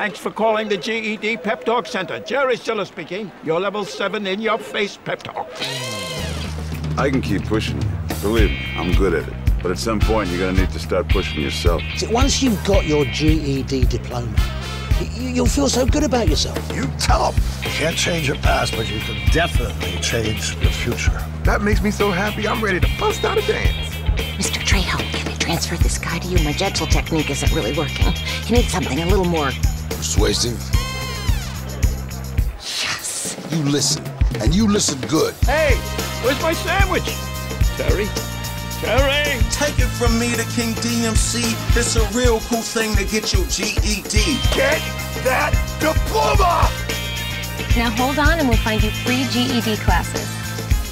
Thanks for calling the GED Pep Talk Center. Jerry Siller speaking. Your level 7 in-your-face pep talk. I can keep pushing you. Believe me, I'm good at it. But at some point, you're going to need to start pushing yourself. See, once you've got your GED diploma, you'll feel so good about yourself. You tell them. You can't change your past, but you can definitely change your future. That makes me so happy, I'm ready to bust out a dance. Mr. Trejo, can I transfer this guy to you? My gentle technique isn't really working. You need something a little more... persuasive? Yes. You listen, and you listen good. Hey, where's my sandwich? Terry? Terry! Take it from me, the King DMC. It's a real cool thing to get your GED. Get that diploma! Now hold on and we'll find you free GED classes.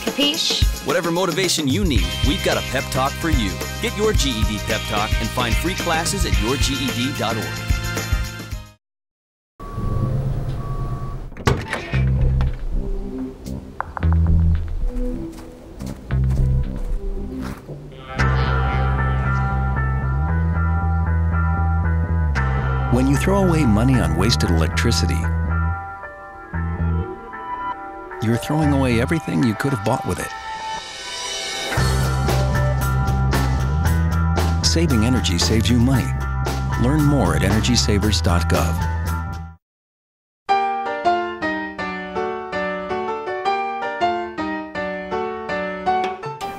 Capiche? Whatever motivation you need, we've got a pep talk for you. Get your GED pep talk and find free classes at yourged.org. When you throw away money on wasted electricity, you're throwing away everything you could have bought with it. Saving energy saves you money. Learn more at energysavers.gov.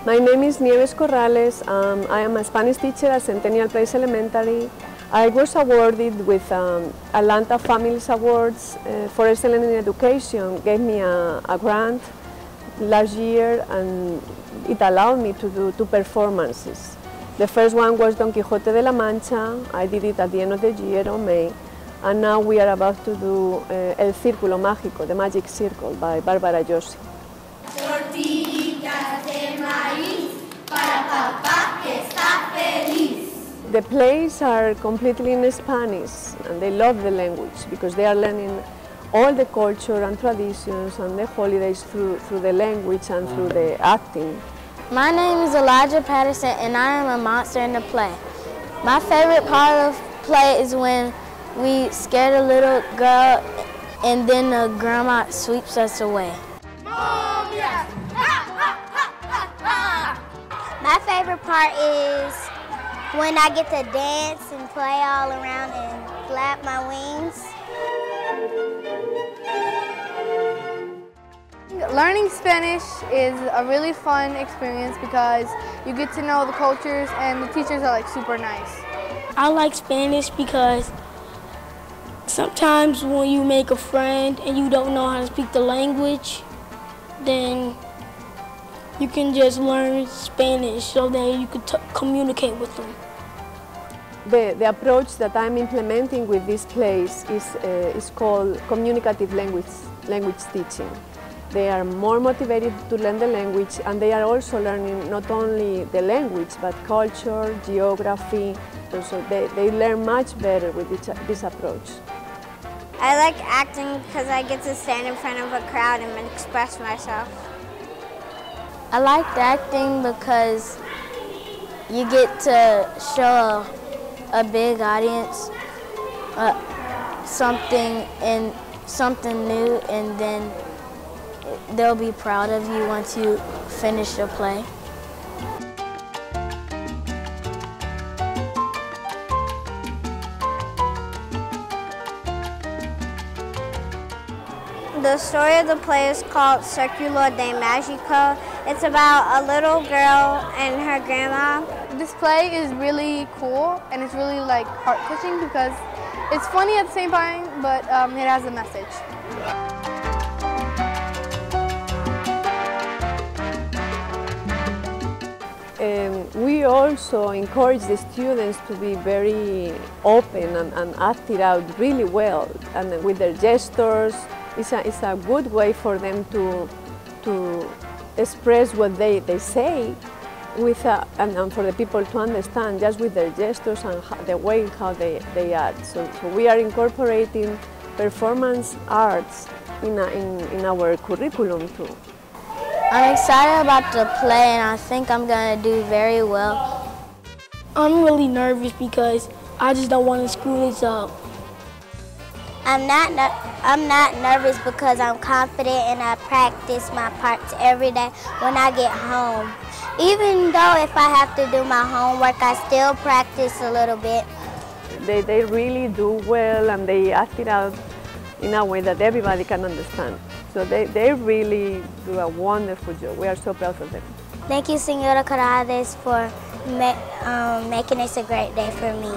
My name is Nieves Corrales. I am a Spanish teacher at Centennial Place Elementary. I was awarded with Atlanta Families Awards for Excellence in Education. Gave me a grant last year, and it allowed me to do 2 performances. The first one was Don Quixote de la Mancha. I did it at the end of the year on May. And now we are about to do El Círculo Mágico, The Magic Circle, by Bárbara Yossi. Tortillitas de maíz para papá que está feliz. The plays are completely in Spanish, and they love the language because they are learning all the culture and traditions and the holidays through the language and through the acting. My name is Elijah Patterson, and I am a monster in the play. My favorite part of the play is when we scared a little girl and then the grandma sweeps us away. Mom, yes. My favorite part is when I get to dance and play all around and flap my wings. Learning Spanish is a really fun experience because you get to know the cultures and the teachers are like super nice. I like Spanish because sometimes when you make a friend and you don't know how to speak the language, then you can just learn Spanish so that you can communicate with them. The approach that I'm implementing with this plays is called communicative language teaching. They are more motivated to learn the language, and they are also learning not only the language but culture, geography. So they learn much better with this approach. I like acting because I get to stand in front of a crowd and express myself. I like acting because you get to show a big audience something new, and then they'll be proud of you once you finish your play. The story of the play is called Círculo de Mágico. It's about a little girl and her grandma. This play is really cool, and it's really like heart-touching because it's funny at the same time, but it has a message. We also encourage the students to be very open and act it out really well, and with their gestures. It's a good way for them to express what they say and for the people to understand just with their gestures and the way how they act. So we are incorporating performance arts in our curriculum too. I'm excited about the play, and I think I'm going to do very well. I'm really nervous because I just don't want to screw this up. I'm not nervous because I'm confident and I practice my parts every day when I get home. Even though if I have to do my homework, I still practice a little bit. They really do well, and they act it out in a way that everybody can understand. So they really do a wonderful job. We are so proud of them. Thank you, Senora Corrales, for making this a great day for me.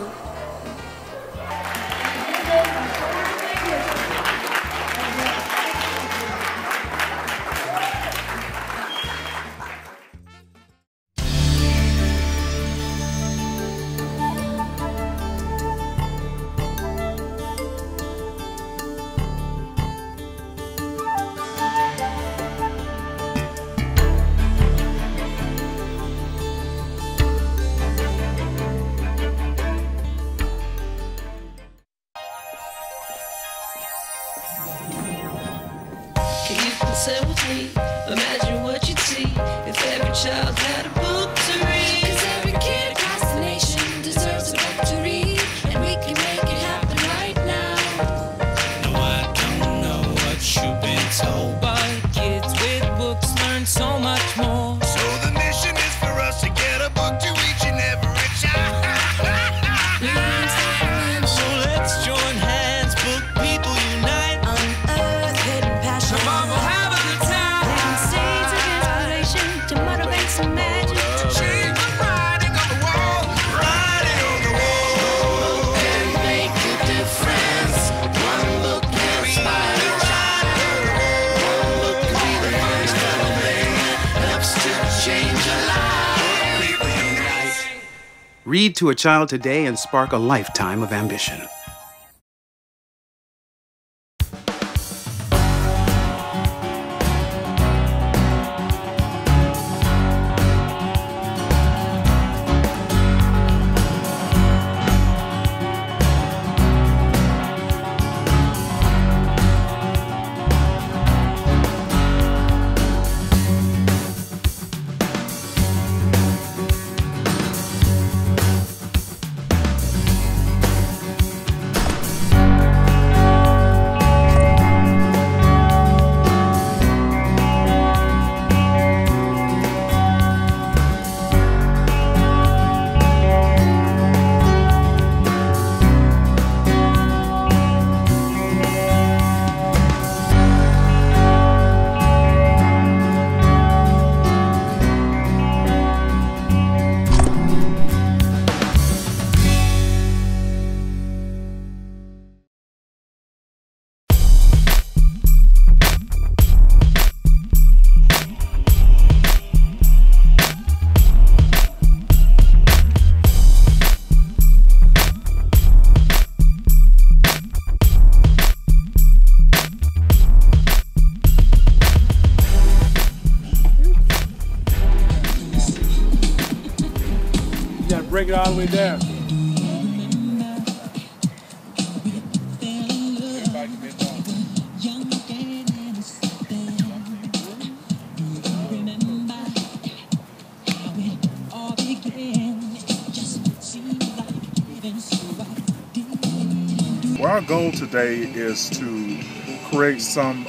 Sit with me, imagine what you'd see if every child had a book to read. 'Cause every kid across the nation deserves a book to read, and we can make it happen right now. No, I don't know what you've been told, but kids with books learn so much more. So the mission is for us to get a book to each and every child. So let's join hands, book people unite, unearth hidden passion. Tomorrow have a good time. Living seeds of inspiration to motivate some magic. To change the writing on the wall, writing on the wall. One book can make a difference. One book can inspire a child. One book can be the first little thing that helps to change a life. Read to a child today and spark a lifetime of ambition. Bring it all the way down. Well, our goal today is to create some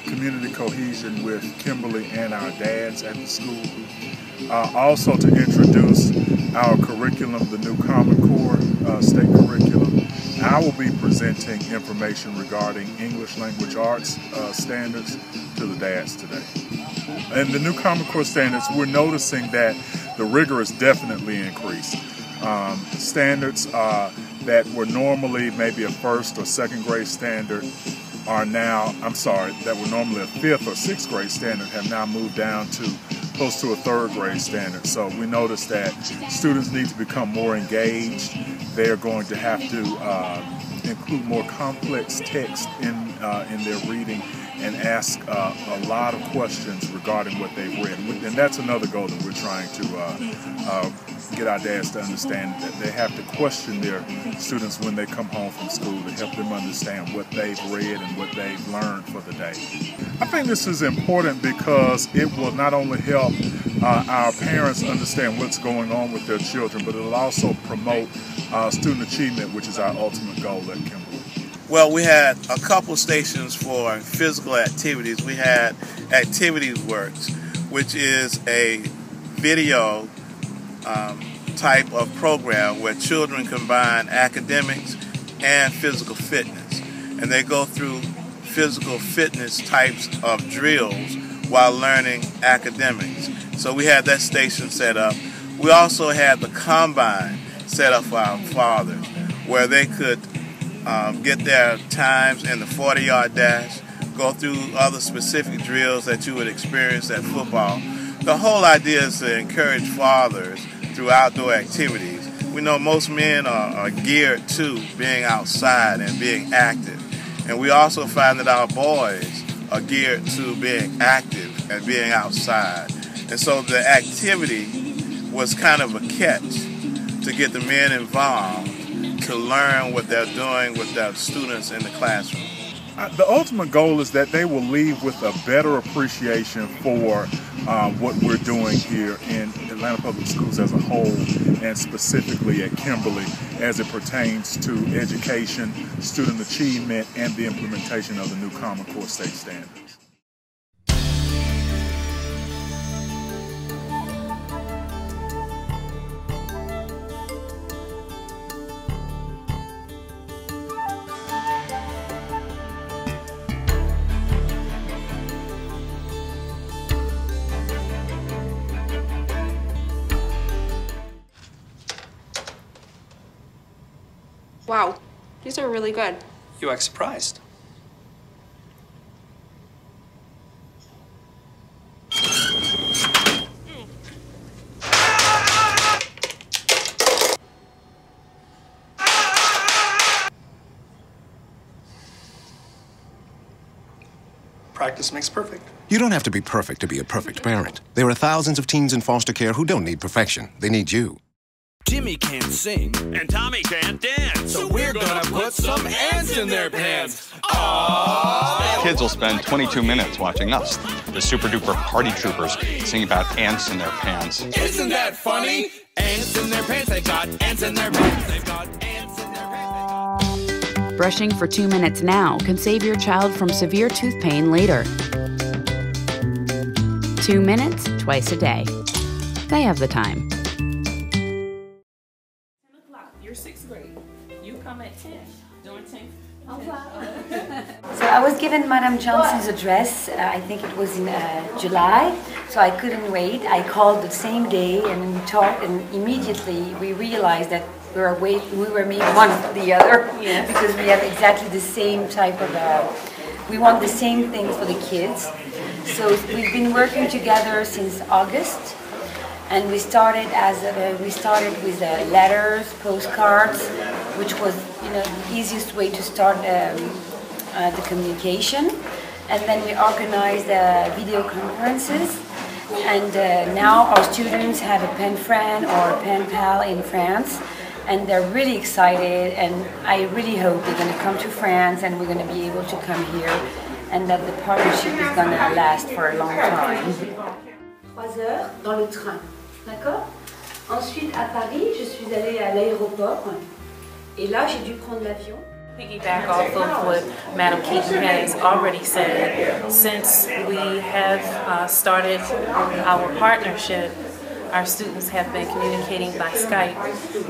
community cohesion with Kimberly and our dads at the school. Also to introduce our curriculum, the new Common Core state curriculum. I will be presenting information regarding English language arts standards to the dads today. And the new Common Core standards, we're noticing that the rigor has definitely increased. Standards that were normally maybe a first or second grade standard are now, that were normally a fifth or sixth grade standard have now moved down to close to a third grade standard. So we notice that students need to become more engaged. They are going to have to include more complex text in their reading and ask a lot of questions regarding what they've read. And that's another goal that we're trying to get our dads to understand, that they have to question their students when they come home from school to help them understand what they've read and what they've learned for the day. I think this is important because it will not only help our parents understand what's going on with their children, but it'll also promote student achievement, which is our ultimate goal at Kimberly. Well, we had a couple stations for physical activities. We had Activities Works, which is a video type of program where children combine academics and physical fitness. And they go through physical fitness types of drills while learning academics. So we had that station set up. We also had the combine set up for our fathers, where they could get their times in the 40-yard dash, go through other specific drills that you would experience at football. The whole idea is to encourage fathers through outdoor activities. We know most men are geared to being outside and being active. And we also find that our boys are geared to being active and being outside. And so the activity was kind of a catch to get the men involved to learn what they're doing with their students in the classroom. The ultimate goal is that they will leave with a better appreciation for what we're doing here in Atlanta Public Schools as a whole, and specifically at Kimberly as it pertains to education, student achievement, and the implementation of the new Common Core state standards. Wow, these are really good. You act surprised. Practice makes perfect. You don't have to be perfect to be a perfect parent. There are thousands of teens in foster care who don't need perfection. They need you. Jimmy can't sing, and Tommy can't dance, so we're gonna put some ants in their pants. Aww. Kids will spend 22 minutes watching us, the super-duper party troopers, sing about ants in their pants. Isn't that funny? Ants in their pants, they've got ants in their pants, they've got ants in their pants. Brushing for 2 minutes now can save your child from severe tooth pain later. 2 minutes, twice a day. They have the time. You're 6th grade. You come at 10. Doing 10. So I was given Madame Johnson's address, I think it was in July, so I couldn't wait. I called the same day and we talked, and immediately we realized that we were maybe one for the other, yes, because we have exactly the same type of, we want the same thing for the kids. So we've been working together since August. And we started with letters, postcards, which was, the easiest way to start the communication. And then we organized video conferences. And now our students have a pen friend or a pen pal in France, and they're really excited. And I really hope they're going to come to France, and we're going to be able to come here, and that the partnership is going to last for a long time. 3 heures dans le train. D'accord? Ensuite, à Paris, je suis allée à l'aéroport et là, j'ai dû prendre l'avion. Piggyback off of what Madam Keaton has already said, since we have started our partnership, our students have been communicating by Skype,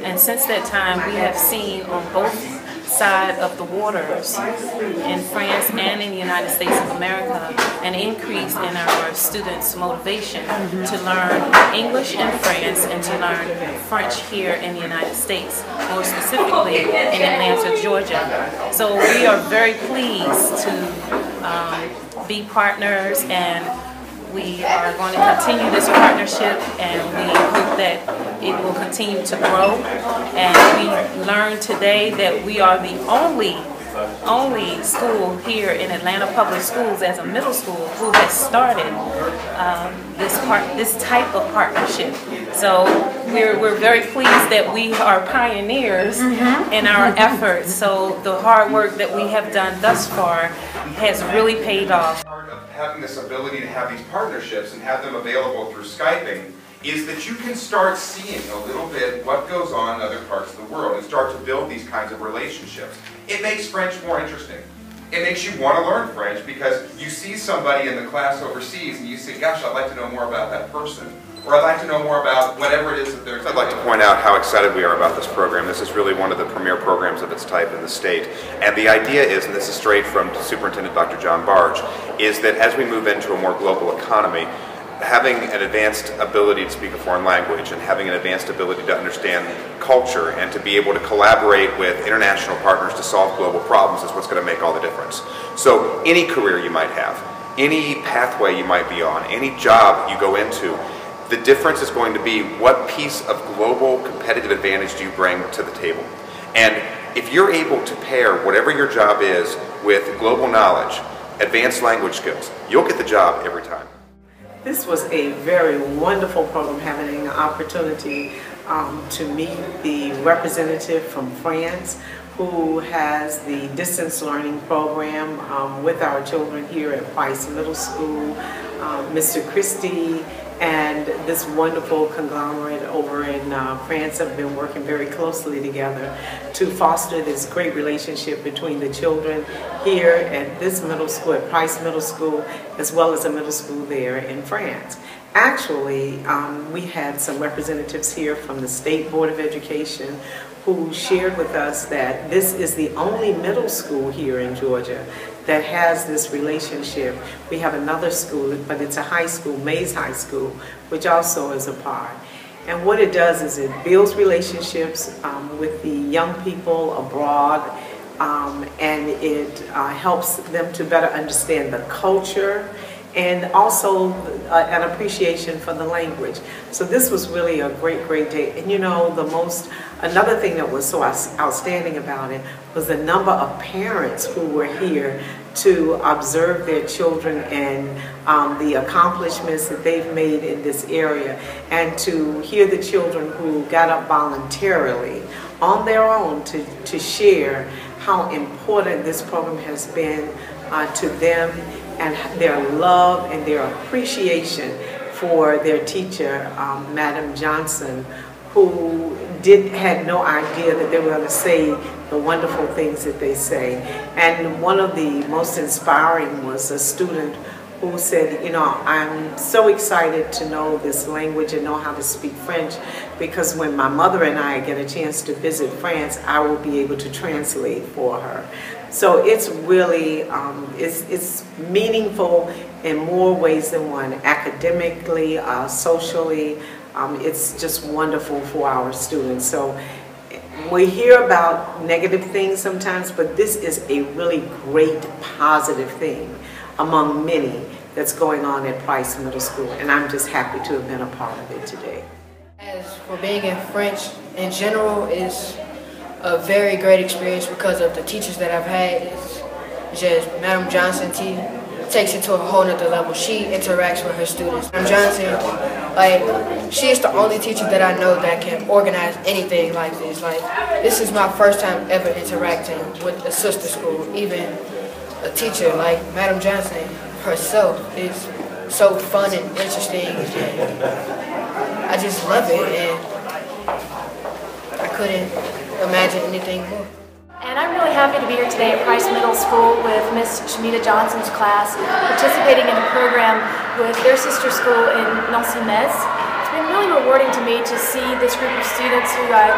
and since that time we have seen on both sides of the waters, in France and in the United States of America, an increase in our students' motivation to learn English in France and to learn French here in the United States, more specifically in Atlanta, Georgia. So we are very pleased to be partners, and we are going to continue this partnership, and we hope that it will continue to grow. And we learned today that we are the only school here in Atlanta Public Schools as a middle school who has started this type of partnership. So we're very pleased that we are pioneers in our efforts. So the hard work that we have done thus far has really paid off. Having this ability to have these partnerships and have them available through Skyping is that you can start seeing a little bit what goes on in other parts of the world and start to build these kinds of relationships. It makes French more interesting. It makes you want to learn French because you see somebody in the class overseas and you say, gosh, I'd like to know more about that person. Or I'd like to know more about whatever it is that they're doing. I'd like to point out how excited we are about this program. This is really one of the premier programs of its type in the state. And the idea is, and this is straight from Superintendent Dr. John Barge, is that as we move into a more global economy, having an advanced ability to speak a foreign language and having an advanced ability to understand culture and to be able to collaborate with international partners to solve global problems is what's going to make all the difference. So any career you might have, any pathway you might be on, any job you go into, the difference is going to be what piece of global competitive advantage do you bring to the table. And if you're able to pair whatever your job is with global knowledge, advanced language skills, you'll get the job every time. This was a very wonderful program, having an opportunity to meet the representative from France who has the distance learning program with our children here at Price Middle School, Mr. Christie, and this wonderful conglomerate over in France have been working very closely together to foster this great relationship between the children here at this middle school, at Price Middle School, as well as a middle school there in France. Actually, we had some representatives here from the State Board of Education who shared with us that this is the only middle school here in Georgia that has this relationship. We have another school, but it's a high school, Mays High School, which also is a part. And what it does is it builds relationships with the young people abroad, and it helps them to better understand the culture and also an appreciation for the language. So this was really a great, great day. And you know, another thing that was so outstanding about it was the number of parents who were here to observe their children and the accomplishments that they've made in this area, and to hear the children who got up voluntarily on their own to share how important this program has been to them, and their love and their appreciation for their teacher, Madam Johnson, who had no idea that they were going to say the wonderful things that they say. And one of the most inspiring was a student who said, you know, I'm so excited to know this language and know how to speak French, because when my mother and I get a chance to visit France, I will be able to translate for her. So it's really, it's meaningful in more ways than one, academically, socially. It's just wonderful for our students. So we hear about negative things sometimes, but this is a really great positive thing among many that's going on at Price Middle School, and I'm just happy to have been a part of it today. As for being in French in general, is a very great experience because of the teachers that I've had. It's just Madam Johnson takes it to a whole nother level. She interacts with her students. Madam Johnson, like, she is the only teacher that I know that can organize anything like this. Like, this is my first time ever interacting with a sister school, even a teacher like Madam Johnson herself is so fun and interesting, and I just love it, and I couldn't imagine anything more. And I'm really happy to be here today at Price Middle School with Miss Shamita Johnson's class, participating in a program with their sister school in Nancy-Metz. It's been really rewarding to me to see this group of students who I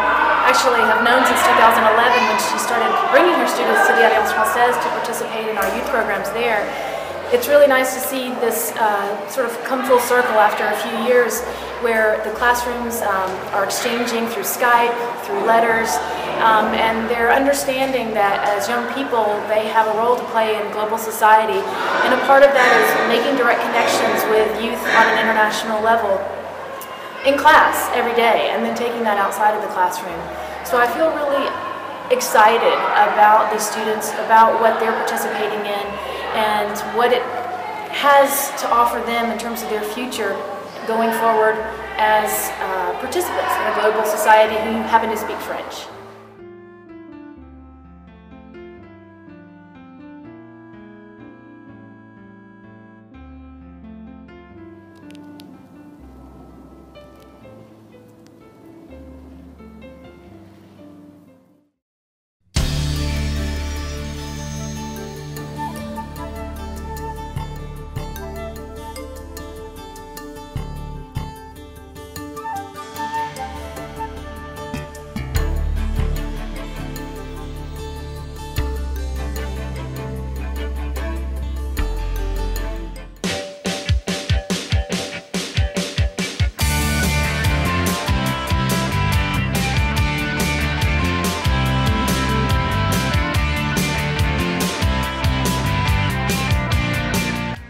actually have known since 2011 when she started bringing her students to the Alliance Française to participate in our youth programs there. It's really nice to see this sort of come full circle after a few years, where the classrooms are exchanging through Skype, through letters, and they're understanding that as young people they have a role to play in global society, and a part of that is making direct connections with youth on an international level in class every day, and then taking that outside of the classroom. So I feel really excited about these students, about what they're participating in, and what it has to offer them in terms of their future going forward as participants in a global society who happen to speak French.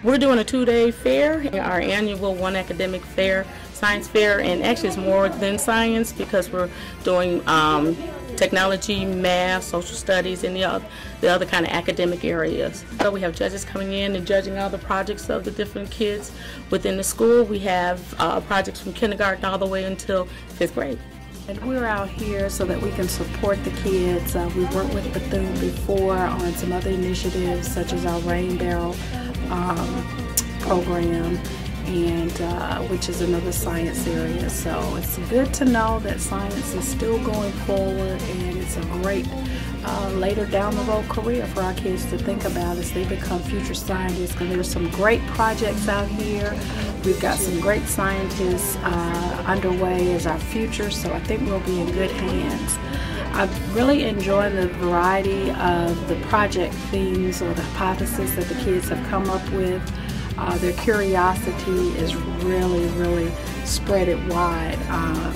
We're doing a 2-day fair, our annual one academic fair, science fair, and actually it's more than science because we're doing technology, math, social studies, and the other kind of academic areas. So we have judges coming in and judging all the projects of the different kids within the school. We have projects from kindergarten all the way until 5th grade. And we're out here so that we can support the kids. We've worked with Bethune before on some other initiatives such as our Rain Barrel program, and which is another science area. So it's good to know that science is still going forward, and it's a great later down the road career for our kids to think about as they become future scientists. And there's some great projects out here. We've got some great scientists underway as our future, so I think we'll be in good hands. I've really enjoyed the variety of the project themes or the hypotheses that the kids have come up with. Their curiosity is really spread it wide,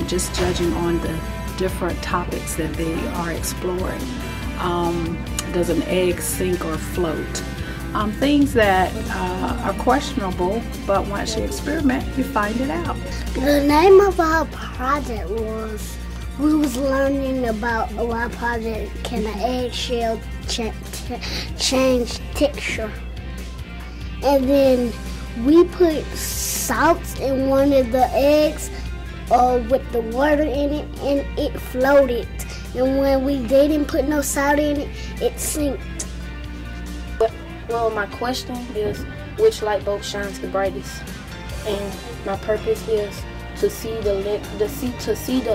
just judging on the different topics that they are exploring. Does an egg sink or float? Things that are questionable, but once you experiment, you find it out. The name of our project was, we was learning about our project, can an eggshell change texture? And then we put salt in one of the eggs with the water in it, and it floated. And when we didn't put no salt in it, it sank. Well, my question is, which light bulb shines the brightest? And my purpose is to see the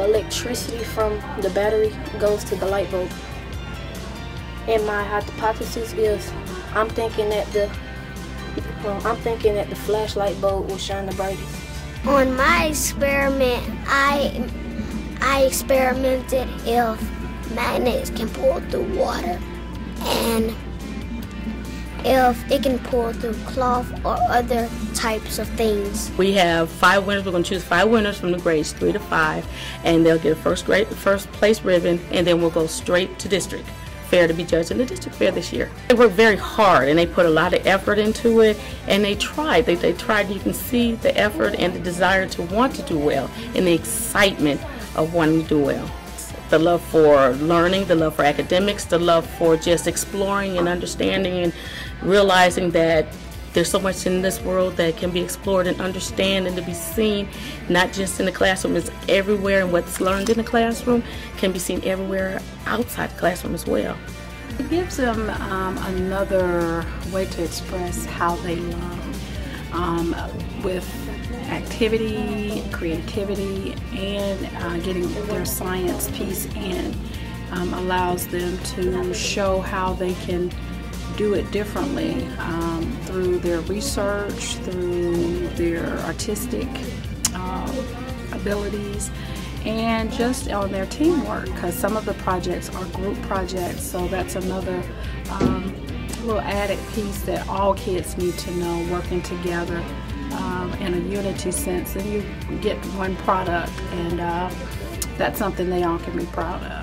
electricity from the battery goes to the light bulb. And my hypothesis is, I'm thinking that the flashlight bulb will shine the brightest. On my experiment, I experimented if magnets can pull through water and if it can pull through cloth or other types of things. We have 5 winners. We're going to choose 5 winners from the grades 3 to 5, and they'll get a first place ribbon, and then we'll go straight to district fair to be judged in the district fair this year. They worked very hard and they put a lot of effort into it, and they tried. They tried. You can see the effort and the desire to want to do well and the excitement of wanting to do well. The love for learning, the love for academics, the love for just exploring and understanding and realizing that there's so much in this world that can be explored and understand and to be seen, not just in the classroom, it's everywhere, and what's learned in the classroom can be seen everywhere outside the classroom as well. It gives them another way to express how they learn with activity, creativity, and getting their science piece in allows them to show how they can do it differently through their research, through their artistic abilities, and just on their teamwork, because some of the projects are group projects, so that's another little added piece that all kids need to know, working together in a unity sense, and you get one product, and that's something they all can be proud of.